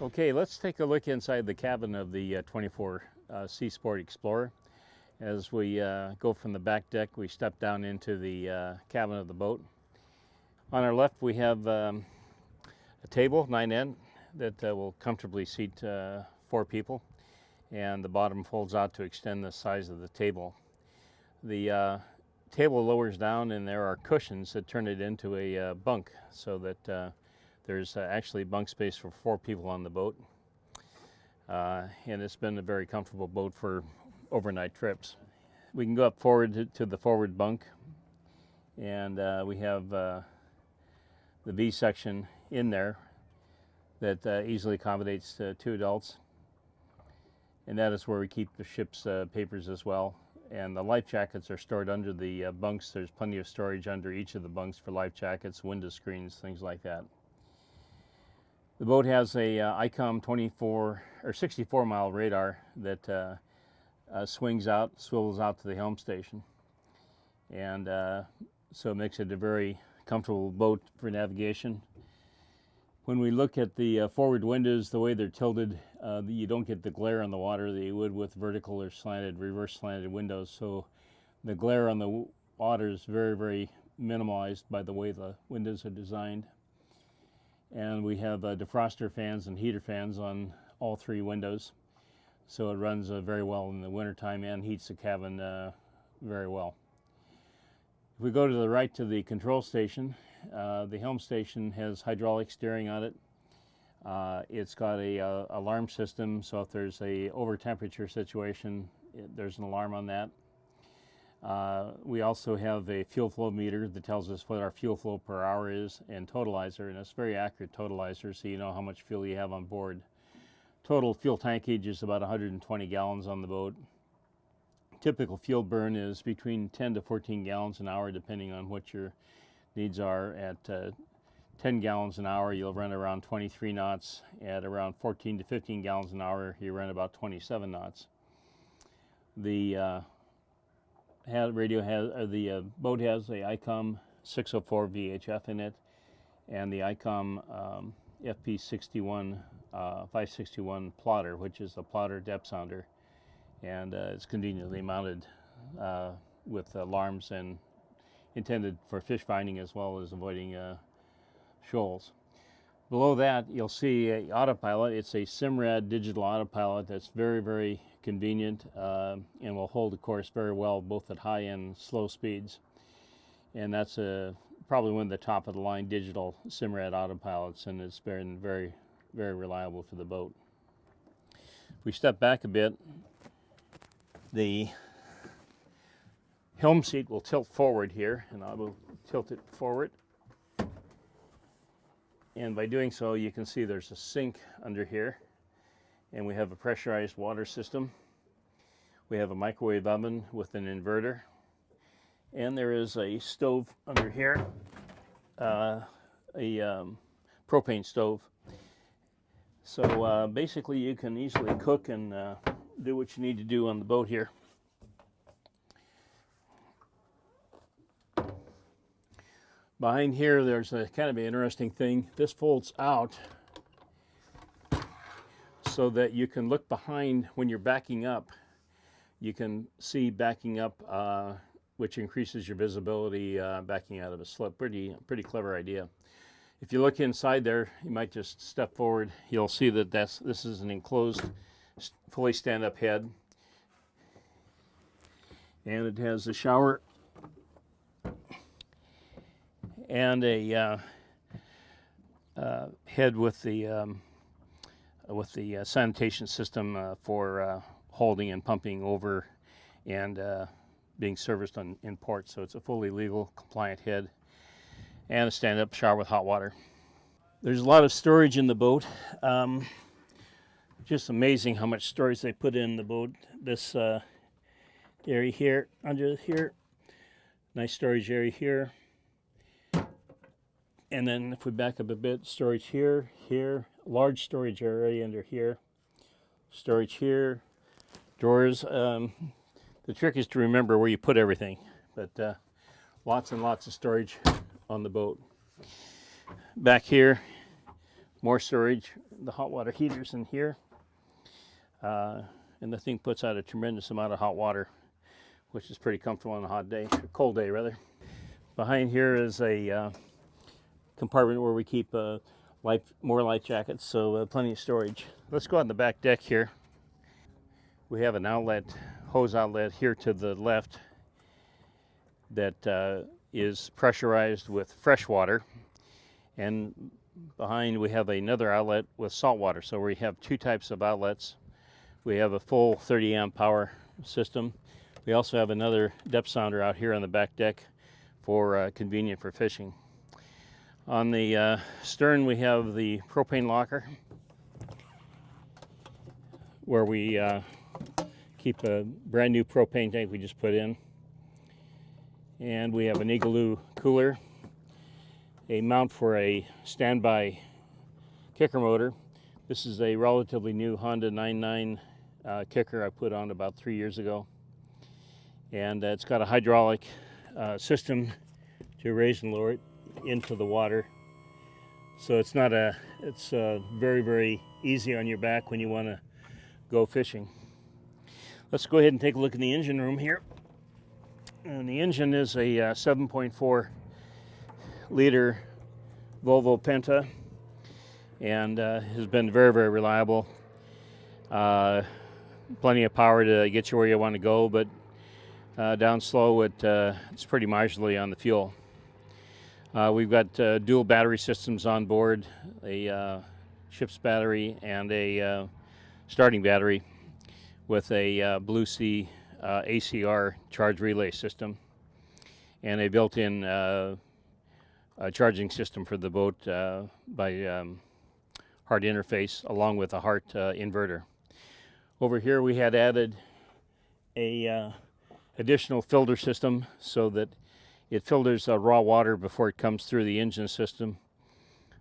Okay, let's take a look inside the cabin of the 24 Seasport Explorer. As we go from the back deck, we step down into the cabin of the boat. On our left, we have a table, 9N, that will comfortably seat 4 people, and the bottom folds out to extend the size of the table. The table lowers down, and there are cushions that turn it into a bunk, so that there's actually bunk space for 4 people on the boat. And it's been a very comfortable boat for overnight trips. We can go up forward to the forward bunk, and we have the V section in there that easily accommodates 2 adults. And that is where we keep the ship's papers as well. And the life jackets are stored under the bunks. There's plenty of storage under each of the bunks for life jackets, window screens, things like that. The boat has a ICOM 24 or 64 mile radar that swings out, swivels out to the helm station, and so it makes it a very comfortable boat for navigation. When we look at the forward windows, the way they're tilted, you don't get the glare on the water that you would with vertical or slanted, reverse slanted windows. So the glare on the water is very, very minimalized by the way the windows are designed. And we have defroster fans and heater fans on all 3 windows, so it runs very well in the wintertime and heats the cabin very well. If we go to the right to the control station, the helm station has hydraulic steering on it. It's got a alarm system, so if there's a over temperature situation, there's an alarm on that. We also have a fuel flow meter that tells us what our fuel flow per hour is, and totalizer, and it's a very accurate totalizer, so you know how much fuel you have on board. Total fuel tankage is about 120 gallons on the boat. Typical fuel burn is between 10 to 14 gallons an hour, depending on what your needs are. At 10 gallons an hour, you'll run around 23 knots. At around 14 to 15 gallons an hour, you run about 27 knots. The boat has a ICOM 604 VHF in it, and the ICOM FP61 561 plotter, which is a plotter depth sounder, and it's conveniently mounted with alarms and intended for fish finding as well as avoiding shoals. Below that, you'll see a autopilot. It's a Simrad digital autopilot that's very, very convenient and will hold the course very well both at high and slow speeds. And that's probably one of the top of the line digital Simrad autopilots, and it's been very, very reliable for the boat. If we step back a bit, the helm seat will tilt forward here, and I will tilt it forward. And by doing so, you can see there's a sink under here, and we have a pressurized water system. We have a microwave oven with an inverter, and there is a stove under here, a propane stove. So basically you can easily cook and do what you need to do on the boat here. Behind here, there's a kind of an interesting thing. This folds out so that you can look behind when you're backing up. You can see backing up, which increases your visibility backing out of a slip. Pretty clever idea. If you look inside there, you might just step forward. You'll see that this is an enclosed, fully stand-up head, and it has a shower and a head with the sanitation system for holding and pumping over and being serviced in port. So it's a fully legal, compliant head and a stand-up shower with hot water. There's a lot of storage in the boat. Just amazing how much storage they put in the boat. This area here, under here, nice storage area here. And then if we back up a bit, storage here, large storage area under here, storage here, drawers. The trick is to remember where you put everything, but lots and lots of storage on the boat. Back here, More storage. The hot water heater's in here. And the thing puts out a tremendous amount of hot water, which is pretty comfortable on a hot day, a cold day rather. Behind here is a compartment where we keep more life jackets, so plenty of storage. Let's go on the back deck here. We have an outlet, hose outlet here to the left that is pressurized with fresh water, and behind we have another outlet with salt water. So we have two types of outlets. We have a full 30 amp power system. We also have another depth sounder out here on the back deck for convenient for fishing. On the stern we have the propane locker where we keep a brand new propane tank we just put in. And we have an igloo cooler, a mount for a standby kicker motor. This is a relatively new Honda 99 kicker I put on about 3 years ago. And it's got a hydraulic system to raise and lower it into the water. So it's very, very easy on your back when you want to go fishing. Let's go ahead and take a look in the engine room here. And the engine is a 7.4 liter Volvo Penta, and has been very, very reliable. Plenty of power to get you where you want to go, but down slow it's pretty marginally on the fuel. We've got dual battery systems on board, a ship's battery and a starting battery with a Blue Sea ACR charge relay system, and a built-in charging system for the boat by Hart interface, along with a Hart inverter. Over here we had added a additional filter system so that it filters raw water before it comes through the engine system.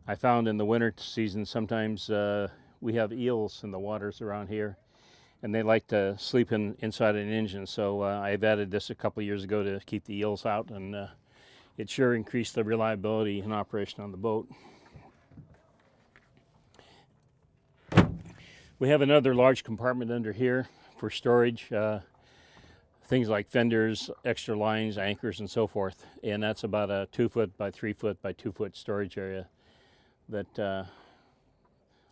I found in the winter season sometimes we have eels in the waters around here, and they like to sleep inside an engine. So I've added this a couple years ago to keep the eels out, and it sure increased the reliability and operation on the boat. We have another large compartment under here for storage, things like fenders, extra lines, anchors, and so forth. And that's about a 2 foot by 3 foot by 2 foot storage area that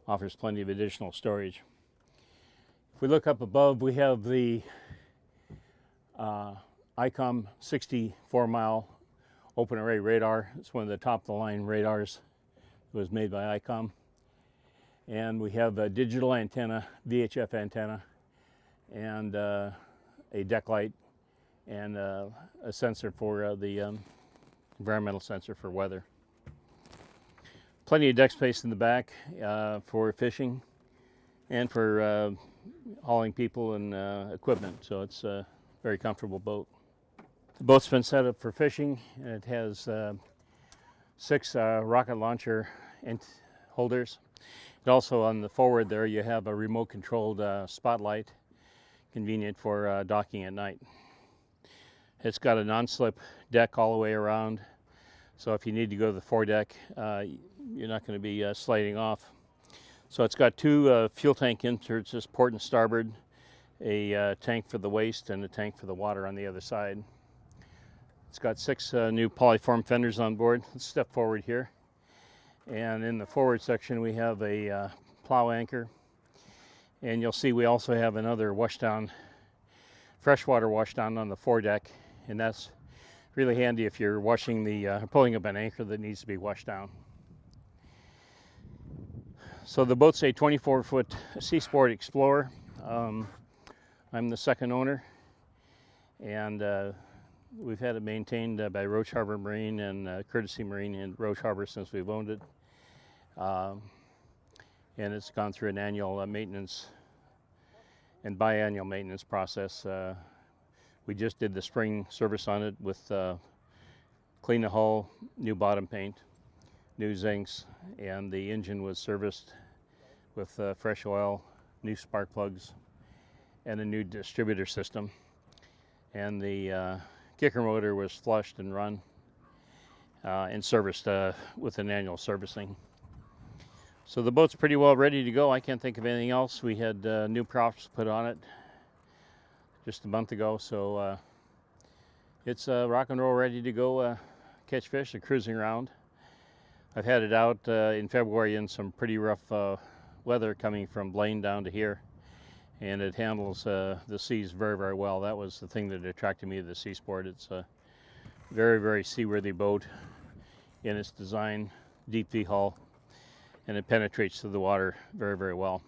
offers plenty of additional storage. If we look up above, we have the ICOM 64-mile open array radar. It's one of the top of the line radars. It was made by ICOM. And we have a digital antenna, VHF antenna, and a deck light, and a sensor for the environmental sensor for weather. Plenty of deck space in the back for fishing and for hauling people and equipment, so it's a very comfortable boat. The boat's been set up for fishing, and it has 6 rocket launcher holders. And also on the forward there you have a remote controlled spotlight, convenient for docking at night. It's got a non-slip deck all the way around, so if you need to go to the foredeck, you're not going to be sliding off. So it's got 2 fuel tank inserts, this port and starboard, a tank for the waste and a tank for the water on the other side. It's got 6 new polyform fenders on board. Let's step forward here. And in the forward section we have a plow anchor. And you'll see we also have another washdown, freshwater washdown on the foredeck. And that's really handy if you're washing pulling up an anchor that needs to be washed down. So the boat's a 24-foot Seasport Explorer. I'm the second owner, and we've had it maintained by Roche Harbor Marine and Courtesy Marine in Roche Harbor since we've owned it. And it's gone through an annual maintenance and biannual maintenance process. We just did the spring service on it with clean the hull, new bottom paint, new zincs, and the engine was serviced with fresh oil, new spark plugs, and a new distributor system. And the kicker motor was flushed and run and serviced with an annual servicing. So the boat's pretty well ready to go. I can't think of anything else. We had new props put on it just a month ago, so it's rock and roll, ready to go catch fish and cruising around. I've had it out in February in some pretty rough weather coming from Blaine down to here, and it handles the seas very, very well. That was the thing that attracted me to the Seasport. It's a very, very seaworthy boat in its design, deep V hull, and it penetrates through the water very, very well.